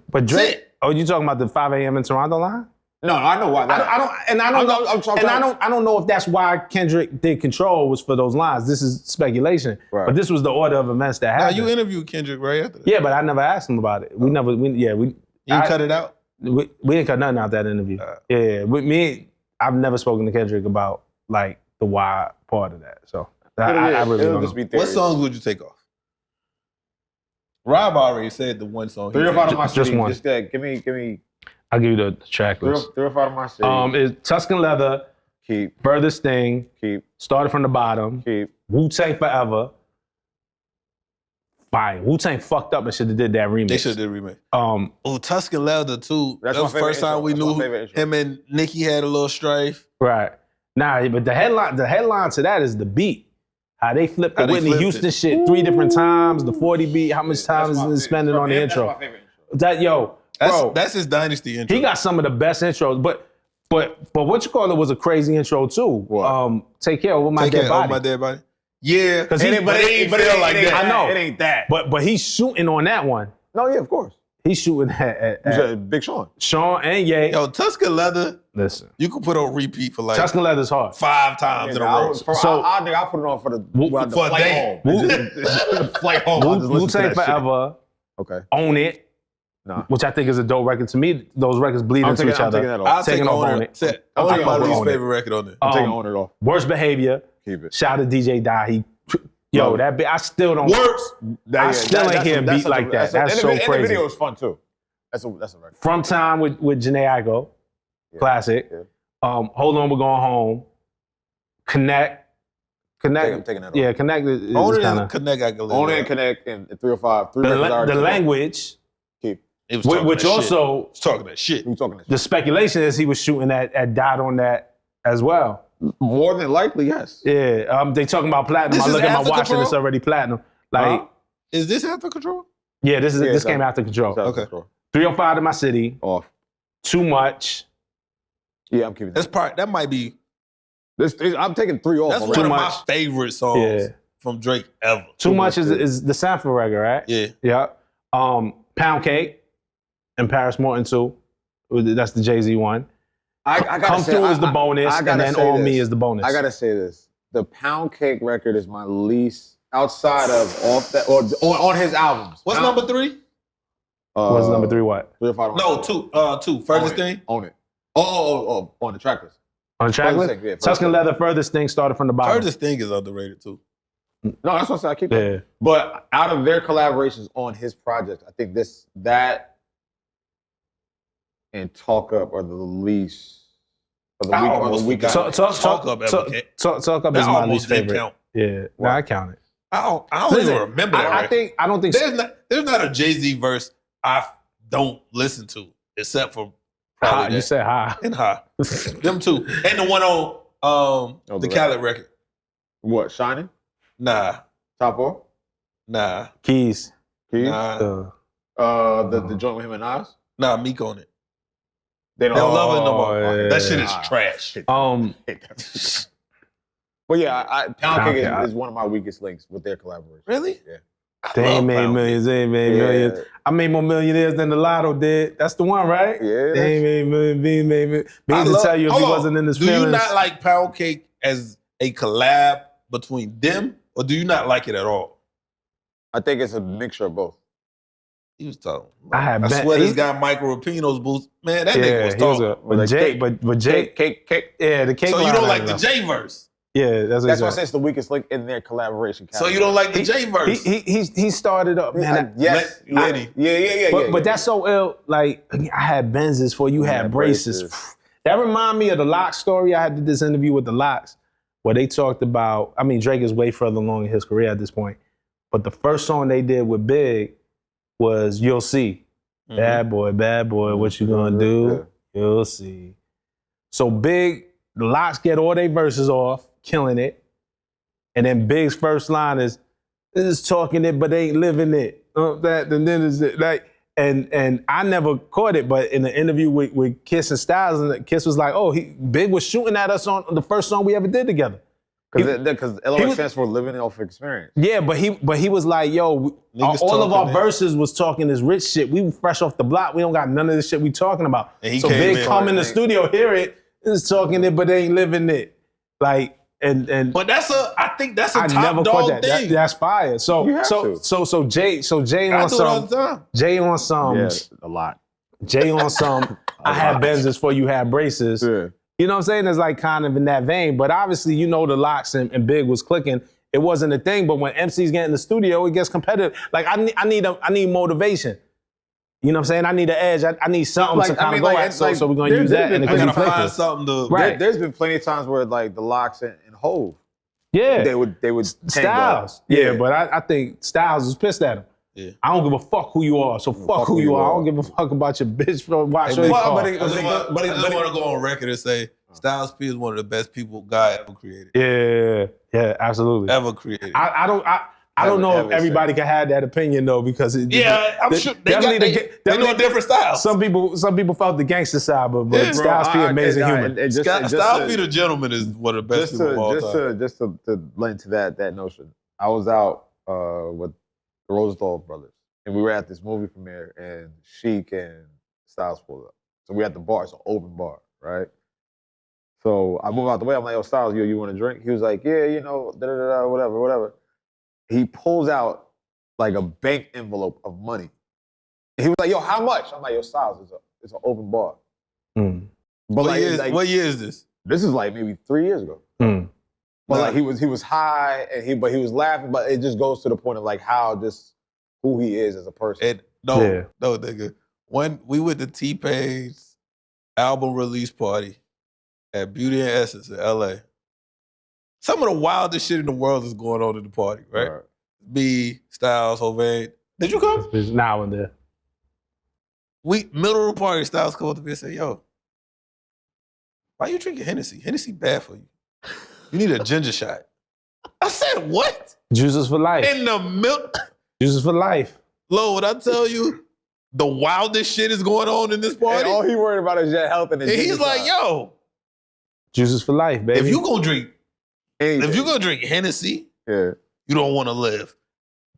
But Drake, you talking about the 5 a.m. in Toronto line? No, I know why. I don't know if that's why Kendrick did Control was for those lines. This is speculation. Right. But this was the order of events that happened. Now, you interviewed Kendrick right after that. Yeah, but I never asked him about it. You cut it out? We didn't cut nothing out that interview. With me, I've never spoken to Kendrick about like the why part of that. So I really don't know. What songs would you take off? Rob already said the one song. 3 or 5 of my just city. one. Just give me. I'll give you the track list. 3 or 5 of my city. Is Tuscan Leather. Keep. Furthest Thing. Keep. Started from the Bottom. Keep. Wu-Tang Forever. Fine. Wu-Tang fucked up and should have did that remix. They should have did remix. Tuscan Leather too. That's that was the first time we knew him and Nicki had a little strife. Right. Nah, but the headline to that is the beat. How they flipped the Whitney Houston shit 3 different times, the 40 beat, how much time is spending on the intro. That's my favorite intro. That's his dynasty intro. He got some of the best intros, but what you call it was a crazy intro too. What? Take Care of My Dead Body. My Dead body. Yeah, because it ain't feel like that. I know it ain't that. But he's shooting on that one. No, yeah, of course. He's shooting at Big Sean. Sean and Ye. Yo, Tuscan Leather. Listen, you could put on repeat for like Tuscan Leather's hard 5 times in a row. I think I put it on for the flight home. The flight home. Wu-Tang Forever. Okay. Own It. Nah. Which I think is a dope record. To me, those records bleed into each other. I'll take Own It. I'm taking my least favorite record on there. I'm taking Own It off. Worst Behavior. Keep it. Shout out to DJ Die. That bit, I still don't. Worse. I still ain't hear a beat like that. That's so crazy. And the video was fun too. That's a record. From Time with Janae Aiko. Classic. Yeah. Hold On, We're Going Home. Connect. I'm taking that off. Yeah, Connect is Own It kind and of. Connect I can live Own It with. and Connect and 3 or 5. The language. Keep. It was talking Which that also, shit. Talking that shit. Who's talking that shit? the speculation is he was shooting at Dot on that as well. More than likely, yes. Yeah, they talking about platinum. This I is look at my After watch Control? and it's already platinum. Like, Is this After Control? yeah, this came after Control. Okay. 305 to My City. Off. Too Much. Yeah, I'm keeping that. That might be. I'm taking 3 off. That's already. one of my favorite songs from Drake ever. Too Much is the Sanford record, right? Yeah. Yeah. Pound Cake and Paris Morton too. That's the Jay-Z one. I gotta Come say, Through is the bonus, and then All Me is the bonus. I gotta say this: the Pound Cake record is my least outside of off that or on his albums. What's number 3? What's number 3? What? 3 or 5. No, 2. Furthest Thing. Own It. Oh, on the track list. On the track list? Yeah, Tuscan Leather, Furthest Thing, Started from the Bottom. Furthest Thing is underrated too. No, that's what I said. I keep Yeah. it. But out of their collaborations on his project, I think that and Talk Up are the least. Talk Up is my least favorite. Count. Yeah, no, I count it. I don't even remember that. I don't think there's not a Jay-Z verse I don't listen to except for probably you said high and high. Them two, and the one on the Khaled record. What, Shining? Nah. Top 4? Nah. Keys. Nah. The joint with him and Nas? Nah, Meek on it. They don't love it no more. Yeah. That shit is trash. Well, yeah, Pound Cake is one of my weakest links with their collaboration. Really? Yeah. They ain't made millions. They ain't made millions. I made more millionaires than the Lotto did. That's the one, right? Yeah. They ain't made millions. Beans made millions. Beans to tell you if he wasn't in his feelings. Do you not like Pound Cake as a collab between them, or do you not like it at all? I think it's a mixture of both. He was talking. I swear this guy Michael Rapino's boost. Man, that nigga was talking. But Jake, Cake. yeah, the Cake. So you line don't like ain't the enough. J verse? Yeah, that's what That's he why I said. say it's the weakest link in their collaboration. So you don't like the J verse? He started up, man. Yes. Lenny. Yeah. But that's so ill. Like, I had Benzes for you, had braces. That remind me of the Lox story. I had this interview with the Lox where they talked about, I mean, Drake is way further along in his career at this point, but the first song they did with Big was You'll See. Bad boy, what you gonna do? You'll see. So Big, the Lox get all their verses off, killing it. And then Big's first line is talking it, but they ain't living it. That, and then is it like, and I never caught it, but in the interview with Kiss and Styles, and Kiss was like, oh, Big was shooting at us on the first song we ever did together. Because LOX stands for living off experience. Yeah, but he was like, yo, all of our verses was talking this rich shit. We were fresh off the block. We don't got none of this shit we talking about. So Big come in the studio, hear it, is talking it, but they ain't living it. Like, and but I think that's a I top never dog caught that. thing. That's fire. So Jay I on do it all the some. time. Jay on some. Yeah, a lot. Jay on some. I had Benzes for you had braces. Yeah. You know what I'm saying? It's like kind of in that vein. But obviously, you know, the Lox and Big was clicking. It wasn't a thing. But when MCs get in the studio, it gets competitive. Like I need motivation. You know what I'm saying? I need an edge. I need something to kind of go at. So we're gonna use that. And I gotta find something to. Right. There's been plenty of times where like the Lox and Hove, Yeah. they would Styles. Yeah, but I think Styles was pissed at him. Yeah. I don't give a fuck who you are, so fuck who you are. I don't give a fuck about your bitch from watch your car. But I just want to go on record and say Styles P is one of the best people God ever created. Yeah, absolutely. Ever created. I don't know if everybody can have that opinion though, because I'm sure they know a different style. Some people felt the gangster side, but Styles P amazing human. Styles P the gentleman is one of the best people of all time. Just to lend to that notion, I was out with the Rosenthal brothers, and we were at this movie premiere, and Sheik and Styles pulled up. So we at the bar, it's an open bar, right? So I move out the way. I'm like, yo, Styles, you want a drink? He was like, yeah, you know, whatever. He pulls out like a bank envelope of money. And he was like, yo, how much? I'm like, yo, Styles, it's an open bar. Mm. But what year is this? This is like maybe 3 years ago. Mm. But like he was high and he was laughing, but it just goes to the point of like how just who he is as a person. No, nigga. When we went to T-Pain's album release party at Beauty and Essence in LA, some of the wildest shit in the world is going on in the party, right? B, Styles, Hovain. Did you come? It's now and there. Middle of the party, Styles come up to me and say, yo, why you drinking Hennessy? Hennessy bad for you. You need a ginger shot. I said, what? Juices for life. In the milk. Juices for life. Lo, when I tell you, the wildest shit is going on in this party. And all he worried about is your health and he's like, yo. Juices for life, baby. If you gonna drink anything. Hennessy, you don't want to live.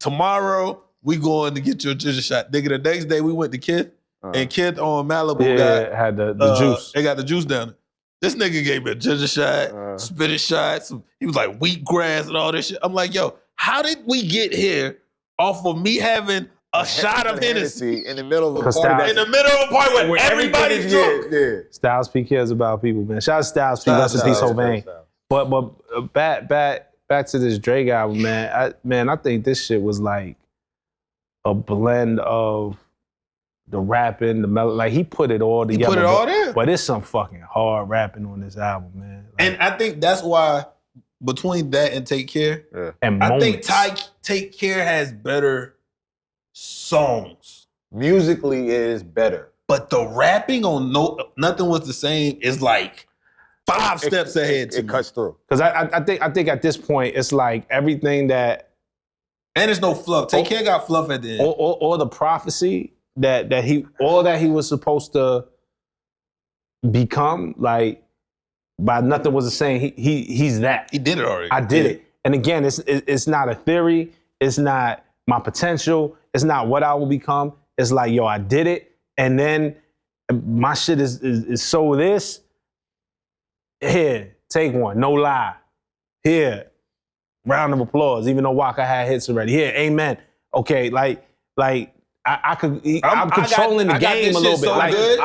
Tomorrow, we going to get your ginger shot. Nigga, the next day we went to Kith, and Kith on Malibu had the juice. They got the juice down there. This nigga gave me a ginger shot, spinach shots. He was like wheatgrass and all this shit. I'm like, yo, how did we get here off of me having a shot of Hennessy in the middle of a party? In the middle of a party where everybody's drunk. Yeah. Styles P cares about people, man. Shout out to Styles P. Rest in peace, Hovain. But back to this Drake album, man. I think this shit was like a blend of the rapping, the melody. Like he put it all together. He put it all there. But it's some fucking hard rapping on this album, man. Like, And I think that's why between that and Take Care, and I think Moments. Take Care has better songs. Musically, it is better. But the rapping on Nothing Was the Same is like 5 steps ahead. It cuts through. Because I think at this point it's like everything that. And there's no fluff. Take Care got fluff at the end. All the prophecy that he was supposed to become, like by Nothing Was the Same. He's that. He did it already. I did it. And again, it's not a theory. It's not my potential. It's not what I will become. It's like, yo, I did it. And then my shit is so this. Here, take one. No lie. Here, round of applause. Even though Waka had hits already. Here, amen. Okay, like I'm controlling the game a little bit. So Like, good.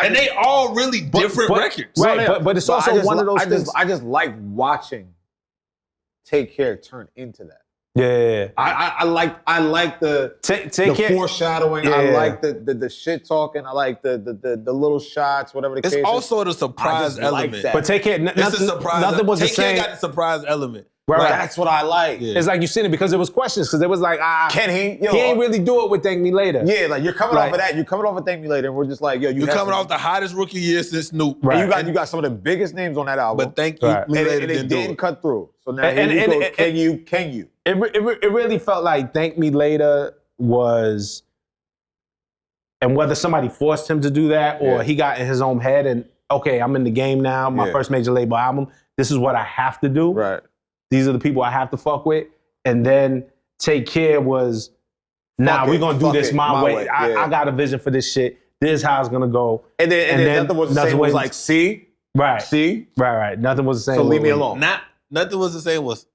And they all really different records. Right, but it's also one of those things. I just like watching Take Care turn into that. Yeah. I like the Take Care. foreshadowing. Yeah. I like the shit talking. I like the little shots, whatever the It's case also is. the surprise I just like element. that. But Take Care, It's a surprise. nothing was the Take Care same. got the surprise element. Right. That's what I like. Yeah. It's like you seen it because it was questions, because it was like, Can he? Yo, he ain't really do it with Thank Me Later. Yeah, like you're coming Like- off of that. You're coming off of Thank Me Later, and we're just like, yo, You're had coming some- off the hottest rookie year since Snoop. Right. And you got some of the biggest names on that album. But Thank You Right. Me and Later it didn't do didn't it. cut through. So now And- here you and- go. and- Can you? It really felt like Thank Me Later was, and whether somebody forced him to do that or Yeah. he got in his own head and, okay, I'm in the game now, my Yeah. first major label album, this is what I have to do. Right. These are the people I have to fuck with. And then Take Care was, nah, Fuck we're it, gonna do fuck this it, my my way. way, I yeah. got a vision for this shit. This is how it's gonna go. And then nothing was the same. It was like, see, Right. see. Right. Nothing was the same. So leave me alone. Nothing was the same. Was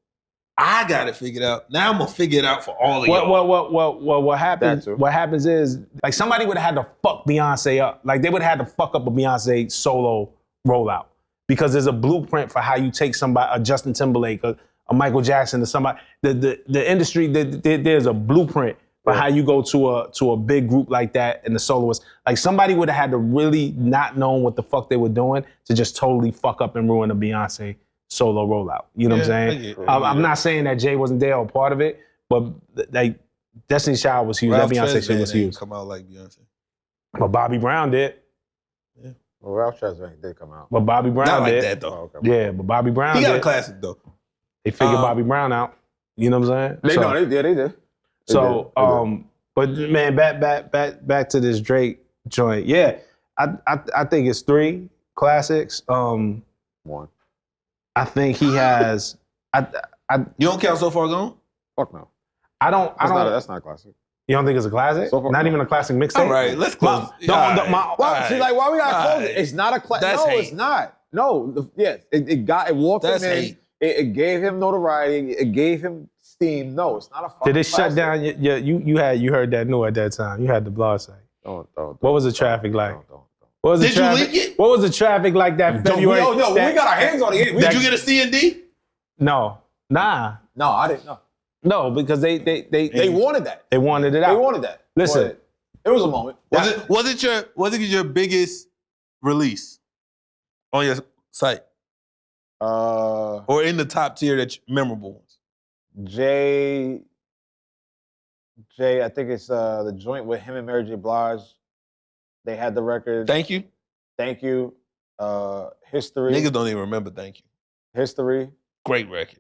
I got it figured out. Now I'm gonna figure it out for all of y'all. What happens? That too. What happens is, like, somebody would have had to fuck Beyonce up. Like, they would have had to fuck up a Beyonce solo rollout, because there's a blueprint for how you take somebody, a Justin Timberlake, a Michael Jackson, or somebody. The industry, there's a blueprint for how you go to a big group like that and the soloist. Like, somebody would have had to really not know what the fuck they were doing to just totally fuck up and ruin a Beyonce solo rollout. You know what I'm I saying? get it. I'm not saying that Jay wasn't there or part of it, but like, Destiny's Child was huge. Ralph That Beyonce shit Tresvant was ain't huge. come out like Beyonce. But Bobby Brown did. Well, Ralph Tresvant did come out. But Bobby Brown Not like did. that though. Oh, okay. Yeah, but Bobby Brown He got a did. classic though. They figured Um, Bobby Brown out. You know what I'm saying? They did. They did. So, They did. but man, back to this Drake joint. Yeah, I think it's 3 classics. One. I think he has. You don't count So Far Gone? Fuck no. I don't. That's not a classic. You don't think it's a classic? So Far Not Gone. even a classic mixtape. All right, let's close. Well, see, like, why we gotta close it? Alright. It's not a classic. That's No, hate. it's not. No, yes, it walked That's him in. hate. It gave him notoriety. It gave him steam. No, it's not a fucking Did it shut classic. down? You heard that new at that time. You had the blog site. Don't. What was the traffic like? Don't. What was the Did you traffic? leak it? What was the traffic like that February? No, we got our hands on it. Did you get a C&D? No, nah, No, I didn't know. no, because they They wanted that. they wanted it out. They wanted that. Listen. But it was a moment. Was it your biggest release on your site or in the top tier that memorable ones? Jay, I think it's the joint with him and Mary J. Blige. They had the record. Thank you. Thank you. History. Niggas don't even remember Thank You. History. Great record.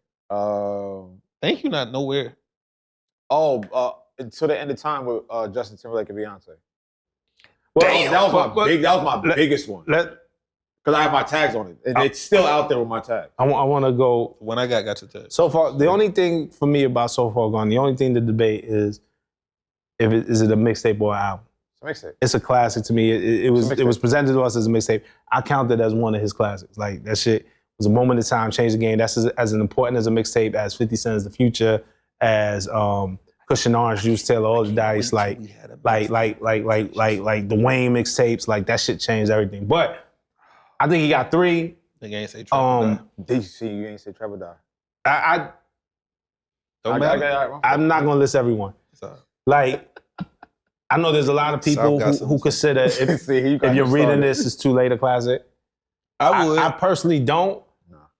Thank You not nowhere. Until the end of time with Justin Timberlake and Beyonce. Well, That was my biggest one. Let, Because I have my tags on it. And it's still out there with my tag. I want to go. When I got your test. So far, the only thing for me about So Far Gone, the only thing to debate is is it a mixtape or an album? It's a mixtape. It's a classic to me. It It's a mixtape. was presented to us as a mixtape. I count it as one of his classics. Like, that shit was a moment in time, changed the game. That's as important as a mixtape as 50 Cent's The Future, as Cushion Orange Juice, Taylor Old Dice, like the Wayne mixtapes. Like, that shit changed everything. But I think he got 3. Nigga ain't say Trevor DC, you ain't say Trevor Die. Don't matter. I'm not gonna list everyone. Sorry. Like, I know there's a lot of people South got who consider if See, you got you're me reading started. this, it's too late a classic. I would. I personally don't.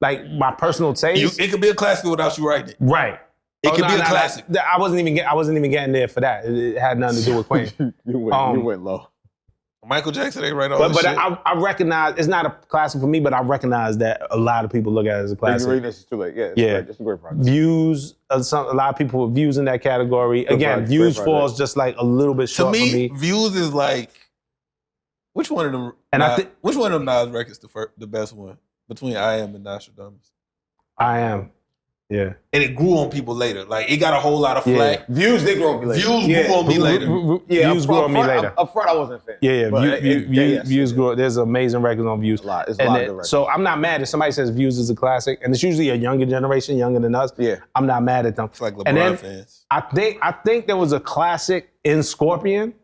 Like, my personal taste. It could be a classic without you writing it. Right. It could be a classic. I wasn't even getting there for that. It had nothing to do with Queen. you went low. Michael Jackson ain't write all But this shit. I recognize it's not a classic for me, but I recognize that a lot of people look at it as a You're classic. reading this, it's too late. Yeah, it's a great project. Views, a lot of people with views in that category. Again, project, Views great falls project. just like a little bit To short for me, me. Views is like, which one of them? And I think- which one of them Nas records the best one between I Am and Nostradamus? I Am. Yeah. and it grew on people later. Like it got a whole lot of flack. Views did grow on me later. Views grew on me later. Yeah, Views grew on me later. Up front, I wasn't a fan. Yeah, But Views grew. There's amazing records on Views. It's a lot of good records. So I'm not mad if somebody says Views is a classic, and it's usually a younger generation, younger than us. Yeah. I'm not mad at them. It's like And LeBron then fans. I think there was a classic in Scorpion.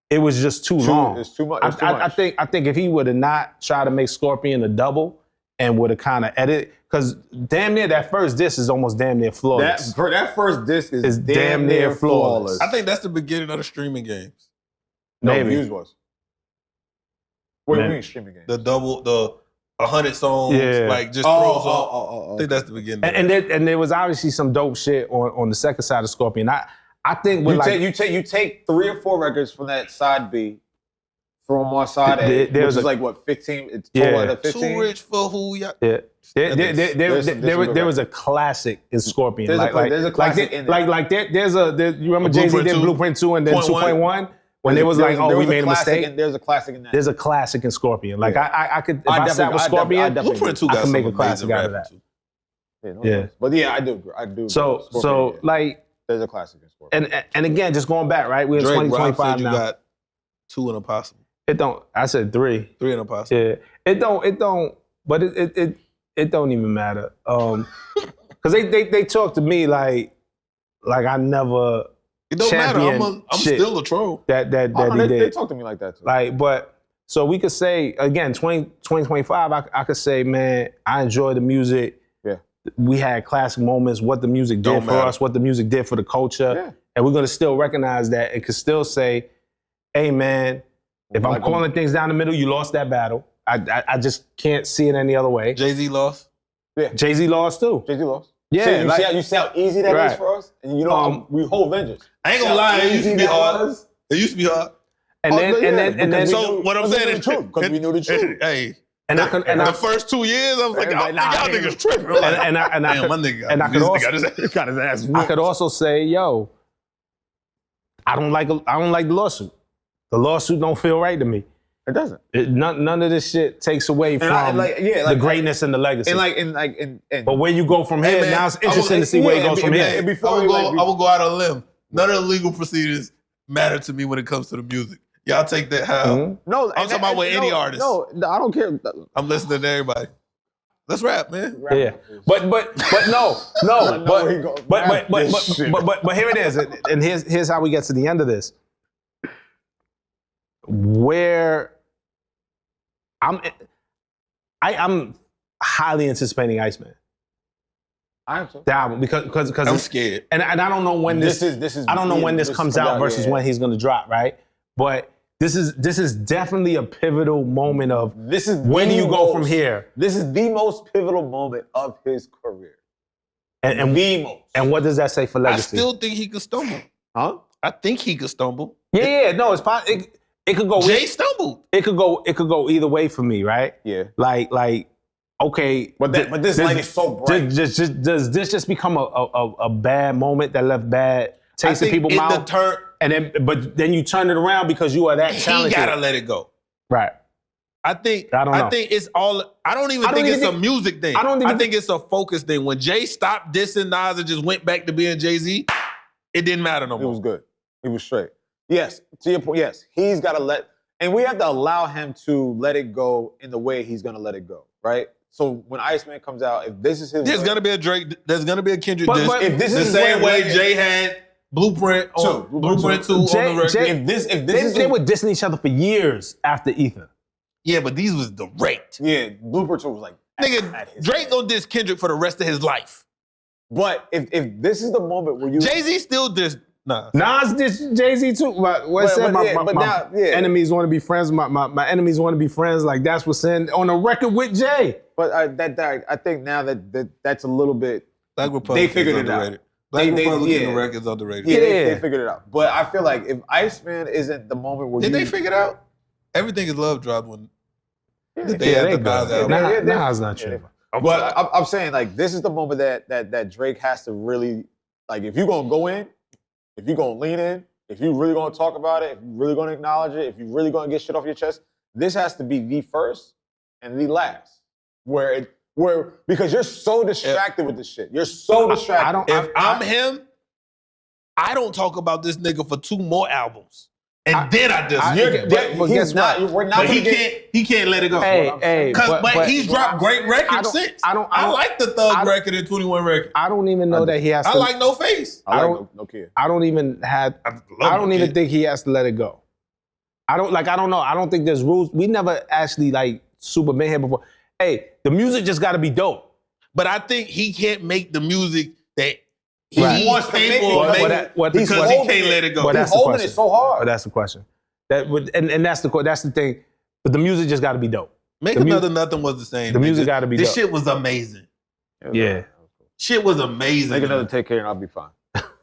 It was just too long. It's too much. It's too much. I think if he would have not tried to make Scorpion a double and would have kind of edited, because damn near that first disc is almost damn near flawless. That first disc is It's damn near flawless. I think that's the beginning of the streaming games. No, Maybe. Views was. What do you Man. mean streaming games? The 100 songs, Yeah. like just throws off. I think that's the beginning. And there was obviously some dope shit on the second side of Scorpion. I think with you take 3 or 4 records from that side B, throw them on side A, which is like what 15. It's total of 15. Too rich for who y'all. Yeah. There was a classic in Scorpion. There's a classic in there. You remember Jay-Z Blueprint did 2, Blueprint 2 and then 2.1? when they was like, oh, we made a classic mistake. There's a classic in that. There's a classic in Scorpion. Like I could, if I sat definitely- with I Scorpion, definitely- Blueprint 2 I got can make some a classic amazing out of rapping, that. too. Yeah. But yeah, I do. So Scorpion, yeah. like, There's a classic in Scorpion. and again, just going back, right? We're in Drake, Rob 2025 said you now. got 2 and a possible. It don't. I said 3. 3 and a possible. Yeah. It don't. But it don't even matter. Because they talk to me like I never. It don't matter. champion I'm shit still a troll. that Oh, he they did. talk to me like that too. Like, but so we could say again, 2025. I could say, man, I enjoy the music. Yeah. We had classic moments. What the music did Don't for matter. us. What the music did for the culture. Yeah. And we're gonna still recognize that. It could still say, hey, man, if I'm Like, calling things down the middle, you lost that battle. I just can't see it any other way. Jay-Z lost. Jay-Z lost too. Jay-Z lost. Yeah, you see how easy that is Right. for us, and you know we hold vengeance. I ain't gonna lie, it used to be hard. It used to be hard. And then So what I'm saying is, because we knew the truth. Hey, and I could and the I first 2 years, I was like, Everybody, y'all nah, niggas tripping. I'm like, and I damn, could, my nigga and I could also got his ass I could also say, yo, I don't like the lawsuit. The lawsuit don't feel right to me. It doesn't. None of this shit takes away from the greatness and the legacy. And but where you go from here, man, now it's interesting to see where it goes from here. I will go out on a limb. None of the legal proceedings matter to me when it comes to the music. Y'all take that how. Mhm. No, I'm talking about with any artist. No, I don't care. I'm listening to everybody. Let's rap, man. Yeah, but no, where he go. but here it is, and here's how we get to the end of this. Where I'm highly anticipating Iceman. I am so. The album because I'm it's- scared. and I don't know when this is. I don't know when this comes out versus when he's gonna drop, right? But this is definitely a pivotal moment of This is when do the you go from most- here? This is the most pivotal moment of his career. And The most. and what does that say for I legacy? still think he could stumble. Huh? I think he could stumble. yeah, no, it's possible. It could go. Jay stumbled. It could go either way for me, right? Yeah. Like okay, But this light is so bright. Does this just become a bad moment that left bad taste in people's mouth? But then you turn it around because you are that He talented. gotta let it go. Right. I think I don't know. think it's all. I don't even think it's a music thing. I think it's a focus thing. When Jay stopped dissing Nas and just went back to being Jay-Z, it didn't matter no It more. was good. He was straight. Yes, to your point, yes. He's got to and we have to allow him to let it go in the way he's going to let it go, right? So when Iceman comes out, if this is his There's way- gonna be a Drake. There's gonna be a Kendrick But- diss. but- if this the is same way where- Jay had Blueprint on Blueprint 2 on the record. if this is They were dissing each other for years after Ether. Yeah, but these was direct. yeah, Blueprint 2 was like Nigga, at his Drake best. gonna diss Kendrick for the rest of his life. But if this is the moment where you Jay-Z still diss Nas. Nas dissed Jay-Z too. What But- said but my, yeah, my, but my now- yeah. enemies want to be friends. My enemies want to be friends. Like that's what's in on a record with Jay. But I think now that's a little bit. Black Republican They figured is it out. underrated. Black They- Republican yeah. records underrated. Yeah, Yeah. They figured it out. But I feel like if Iceman isn't the moment where Did you they figure it out? Everything is love dropped when Yeah, they had the good. Nas album. Nas not Yeah, true. But I'm saying like this is the moment that Drake has to really like if you're gonna go in, if you're gonna lean in, if you're really gonna talk about it, if you're really gonna acknowledge it, if you're really gonna get shit off your chest, this has to be the first and the last. Where where because you're so distracted with this shit. You're so distracted. If I'm him, I don't talk about this nigga for 2 more albums. And then I just but guess what? We're not. But he can't let it go. But he's dropped great records since. I like the Thug record and 21 record. I don't even know that he has to. I like No Face. I like No Kid. I don't even think he has to let it go. I don't know. I don't think there's rules. We never actually like super been here before. Hey, the music just got to be dope. But I think he can't make the music that he wants to make because he can't let it go. But He's holding it so hard. But that's the question. And that's the thing. But the music just got to be dope. Make Another Nothing was the same. The music got to be dope. This shit was amazing. Yeah. Shit was amazing. Make Another Take Care and I'll be fine.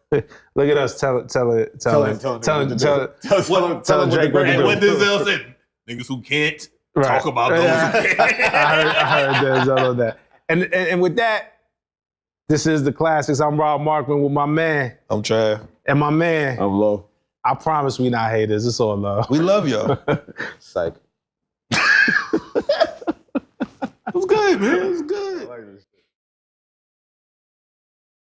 Look at us telling Drake what to do. And what Denzel said, niggas who can't talk about those who can't. I heard Denzel on that. And with that, this is the classics. I'm Rob Markman with my man. I'm Trav. And my man. I'm Low. I promise we not haters. It's all love. We love y'all. Psych. It was good, man. It was good.